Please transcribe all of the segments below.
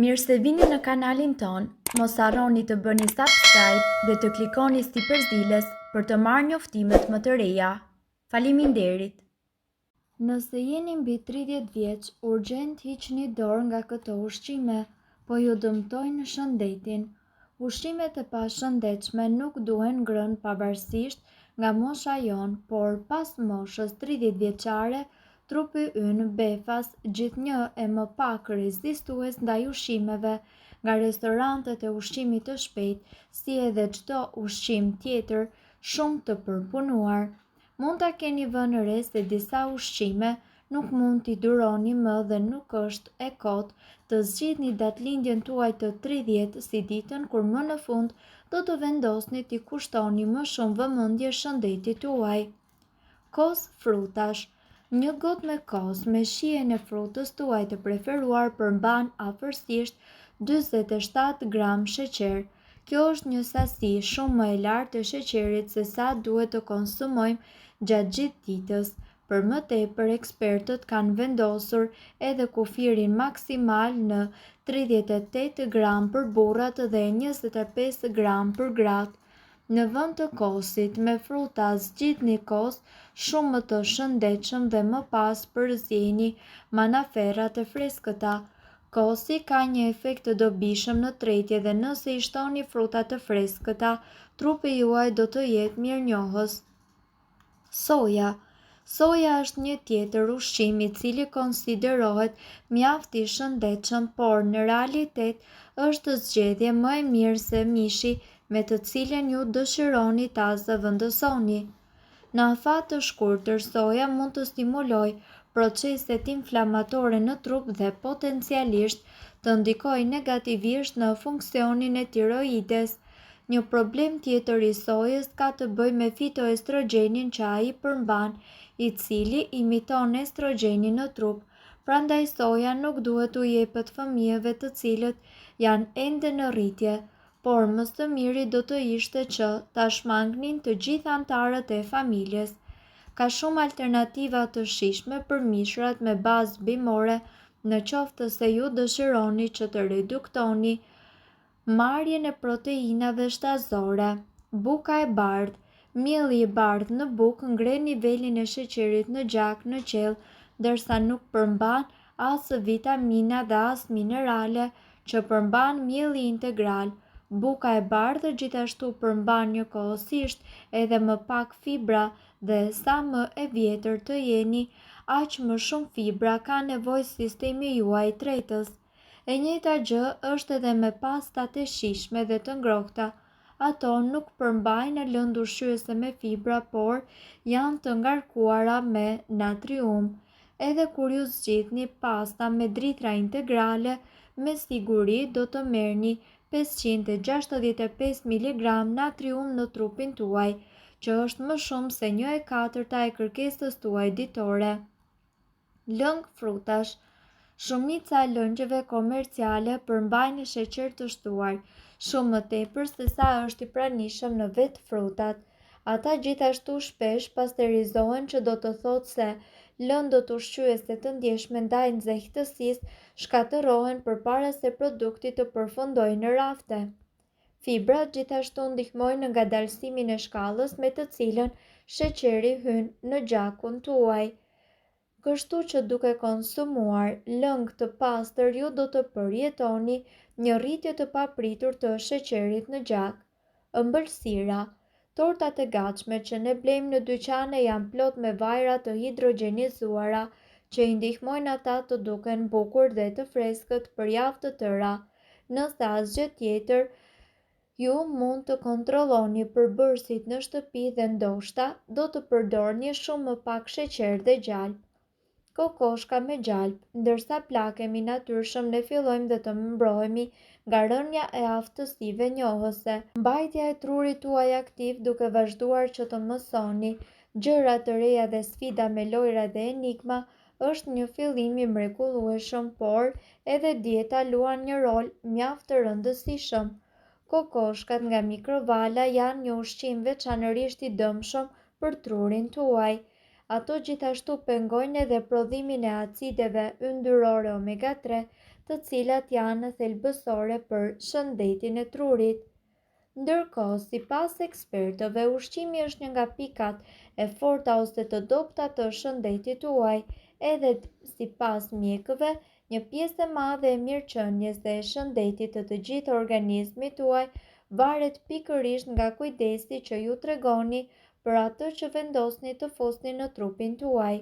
Mirë se vini në kanalin ton, mos harroni të bëni subscribe dhe të klikoni si përziles për të marrë njoftimet më të reja. Faleminderit! Nëse jeni mbi 30 vjeç, urgjent hiqni dorë nga këto ushqime, po ju dëmtojnë shëndetin. Ushqimet e pashëndetshme nuk duhen ngrënë pavarësisht nga mosha jon, por pas moshës 30 vjeçare, trupi ynë befas gjithnjë e më pak rezistues ndaj ushqimeve nga restorantet e ushqimit të shpejtë, si edhe çdo ushqim tjetër shumë të përpunuar. Mund ta keni vënë re se disa ushqime nuk mund t'i duroni më dhe nuk është e kotë të zgjidhni datëlindjen tuaj të 30 si ditën kur më në fund do të vendosni t'i kushtoni më shumë vëmendje shëndetit tuaj. Kos frutash. Një gotë me kos me shijen e frutës tuaj të preferuar përmban afërsisht 47 gram sheqer. Kjo është një sasi shumë më e lartë e sheqerit se sa duhet të konsumojmë gjatë gjithë ditës. Për më tepër, ekspertët kanë vendosur edhe kufirin maksimal në 38 gram për burrat dhe 25 gram për gratë. Në vend të kosit me fruta zgjidhni kos shumë më të shëndetshëm dhe më pas përzjeni manaferrat e freskëta. Kosi ka një efekt të dobishëm në tretje dhe nëse i shtoni fruta të freskëta, trupi juaj do të jetë mirënjohës. Soja. Soja është një tjetër ushqim i cili konsiderohet mjaft i shëndetshëm, por në realitet është zgjedhje më e mirë se mishi me të cilën ju dëshironi ta zëvendësoni. Në afat të shkurtër, soja mund të stimulojë proceset inflamatore në trup dhe potencialisht të ndikojë negativisht në funksionin e tiroides. Një problem tjetër i sojës ka të bëjë me fitoestrogenin që ai përmban, i cili imiton estrogenin në trup. Prandaj soja nuk duhet u jepet fëmijëve të cilët janë ende në rritje, por më së miri do të ishte që ta shmangnin të gjithë anëtarët e familjes. Ka shumë alternativa të shijshme për mishrat me bazë bimore, në qoftë se ju dëshironi që të reduktoni marrjen e proteinave shtazore. Buka e bardhë. Mielli i bardhë në bukë ngre nivelin e sheqerit në gjak në qell, ndërsa nuk përmban as vitamina dhe as minerale që përmban mielli integral. Buka e bardhë gjithashtu përmban njëkohësisht edhe më pak fibra dhe sa më e vjetër të jeni, aq më shumë fibra ka nevojë sistemi juaj tretës. E njëjta gjë është edhe me pastat e shijshme dhe të ngrohta. Ato nuk përmbajnë lëndë ushqyese me fibra, por janë të ngarkuara me natrium. Edhe kur ju zgjidhni pasta me drithra integrale, me siguri do të merrni 565 mg natrium në trupin tuaj, që është më shumë se 1/4 e kërkesës tuaj ditore. Lëng frutash. Shumica e lëngjeve komerciale përmbajnë sheqer të shtuar, shumë më tepër se sa është i pranishëm në vetë frutat. Ata gjithashtu shpesh pasterizohen, që do të thotë se lëndët ushqyese të ndjeshme ndaj nxehtësisë shkatërrohen përpara se produkti të përfundojë në rafte. Fibrat gjithashtu ndihmojnë në ngadalësimin e shkallës me të cilën sheqeri hyn në gjakun tuaj. Kështu që duke konsumuar lëng të pastër ju do të përjetoni një rritje të papritur të sheqerit në gjak. Ëmbëlsira. Tortat e gatshme që ne blejmë në dyqane janë plot me vajra të hidrogenizuara që i ndihmojnë ata të duken bukur dhe të freskët për javë të tëra. Nëse asgjë tjetër, ju mund të kontrolloni përbërësit në shtëpi dhe ndoshta do të përdorni shumë më pak sheqer dhe gjalp. Kokoshka me gjalp. Ndërsa plakemi natyrshëm, ne fillojmë dhe të mbrohemi nga rënja e aftësive njohëse. Mbajtja e trurit tuaj aktiv duke vazhduar që të mësoni gjëra të reja dhe sfida me lojra dhe enigma është një fillim i mrekullueshëm, por edhe dieta luan një rol mjaft të rëndësishëm. Kokoshkat nga mikrovala janë një ushqim veçanërisht i dëmshëm për trurin tuaj. Ato gjithashtu pengojnë edhe prodhimin e acideve yndyrore omega-3, të cilat janë thelbësore për shëndetin e trurit. Ndërkohë, sipas ekspertëve, ushqimi është një nga pikat e forta ose të dobta të shëndetit tuaj, edhe sipas mjekëve, një pjesë e madhe e mirëqenies dhe e shëndetit të gjithë organizmit tuaj varet pikërisht nga kujdesi që ju tregoni për atë që vendosni të fusni në trupin tuaj.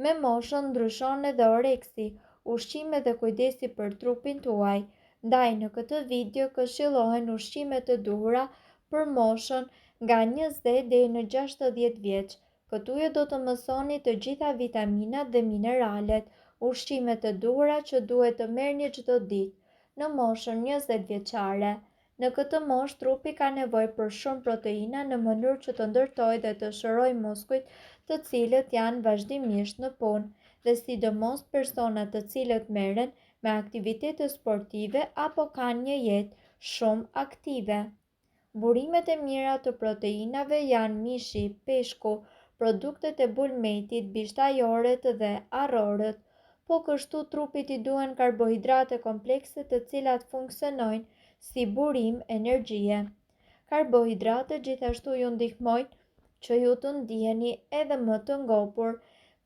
Me moshën ndryshon edhe oreksi, ushqime dhe kujdesi për trupin tuaj. Ndaj në këtë video këshillohen ushqime të duhura për moshën nga 20 deri në 60 vjeç. Këtu do të mësoni të gjitha vitaminat dhe mineralet, ushqime të duhura që duhet të merrni çdo ditë në moshën 20 vjeçare. Në këtë moshë trupi ka nevojë për shumë proteina në mënyrë që të ndërtojë dhe të shërojë muskujt, të cilët janë vazhdimisht në punë, dhe sidomos personat të cilët merren me aktivitete sportive apo kanë një jetë shumë aktive. Burimet e mira të proteinave janë mishi, peshku, produktet e bulmetit, bishtajoret dhe arrorët, po kështu trupit i duhen karbohidrate komplekse të cilat funksionojnë si burim energjie. Karbohidratet gjithashtu ju ndihmojnë që ju të ndiheni edhe më të ngopur,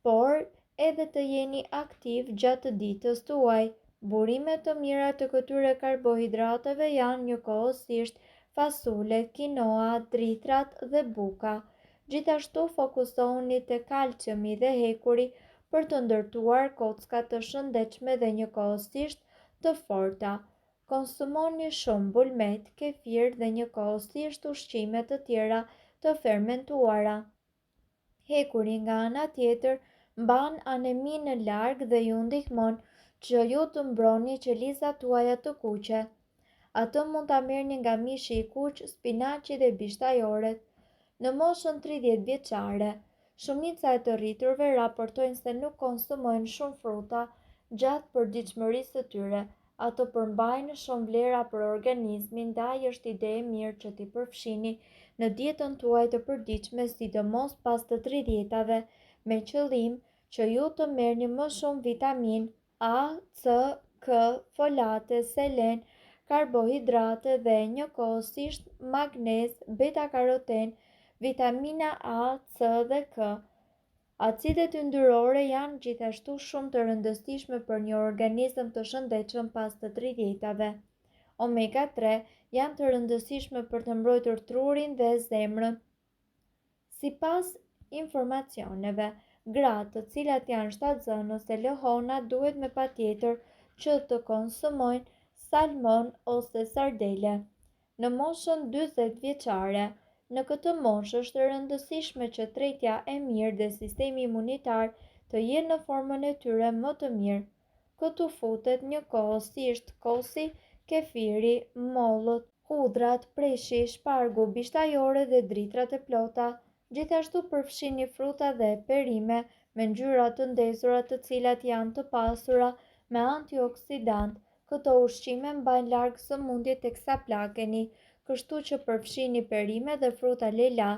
por edhe të jeni aktiv gjatë ditës tuaj. Burimet të mira të këtyre karbohidrateve janë njëkohësisht fasulet, kinoa, drithrat dhe buka. Gjithashtu fokusohuni te kalciumi dhe hekuri për të ndërtuar kocka të shëndetshme dhe njëkohësisht të forta. Konsumoni shumë bulmet, kefir dhe njëkohësisht ushqime të tjera të fermentuara. Hekuri nga ana tjetër mban aneminë larg dhe ju ndihmon që ju të mbroni qelizat tuaja të kuqe. Atë mund ta merrni nga mishi i kuq, spinaqi dhe bishtajoret. Në moshën 30 vjeçare, shumica e të rriturve raportojnë se nuk konsumojnë shumë fruta gjatë përditshmërisë së tyre. Ato përmbajnë shumë vlera për organizmin, ndaj është ide e mirë që t'i përfshini në dietën tuaj të përditshme, sidomos pas të 30-tave, me qëllim që ju të merrni më shumë vitaminë A, C, K, folate, selen, karbohidrate dhe njëkohësisht magnez, beta-karoten, vitamina A, C dhe K. Acidet yndyrore janë gjithashtu shumë të rëndësishme për një organizëm të shëndetshëm pas të 30-tave. Omega-3 janë të rëndësishme për të mbrojtur trurin dhe zemrën. Sipas informacioneve, gratë të cilat janë shtatzënë ose lëhona duhet me patjetër që të konsumojnë salmon ose sardele. Në moshën 40 vjeçare, në këtë moshë është e rëndësishme që tretja e mirë dhe sistemi imunitar të jenë në formën e tyre më të mirë. Këtu futet njëkohësisht kosi, kefiri, mollët, hudrat, preshi, shpargu, bishtajore dhe dritrat e plota. Gjithashtu përfshini fruta dhe perime me ngjyra të ndezura të cilat janë të pasura me antioksidant. Këto ushqime mbajnë larg sëmundjet teksa plakeni, kështu që përfshini perime dhe fruta lela,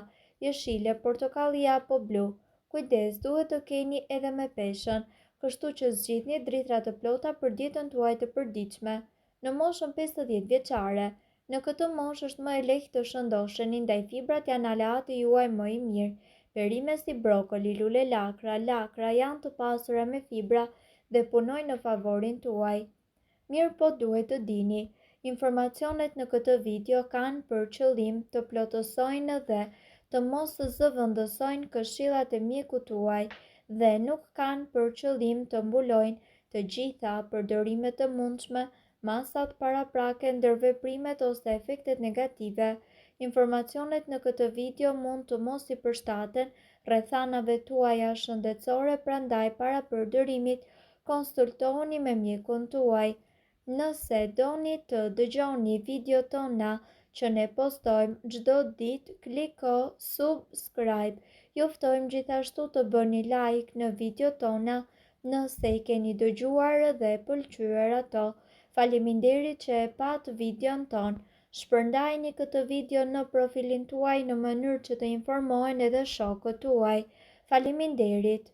jeshile, portokallia apo blu. Kujdes, duhet të keni edhe me peshën, kështu që zgjidhni drithra të plota për dietën tuaj të përditshme. Në moshën 50 vjeçare, në këtë moshë është më e lehtë të shëndosheni, ndaj fibrat janë aleati juaj më i mirë. Perime si brokoli, lule lakra janë të pasura me fibra dhe punojnë në favorin tuaj. Mirë po duhet të dini, informacionet në këtë video kanë për qëllim të plotësojnë dhe të mos zëvendësojnë këshillat e mjekut tuaj dhe nuk kanë për qëllim të mbulojnë të gjitha përdorimet të mundshme, masat paraprake, ndërveprimet ose efektet negative. Informacionet në këtë video mund të mos i përshtaten rrethanave tuaja shëndetësore, prandaj para përdorimit konsultohuni me mjekun tuaj. Nëse doni të dëgjoni video tona që ne postojmë çdo ditë, kliko subscribe. Ju ftojmë gjithashtu të bëni like në video tona nëse i keni dëgjuar dhe pëlqyer ato. Faleminderit që e pat videon ton. Shpërndajni këtë video në profilin tuaj në mënyrë që të informohen edhe shokët tuaj. Faleminderit.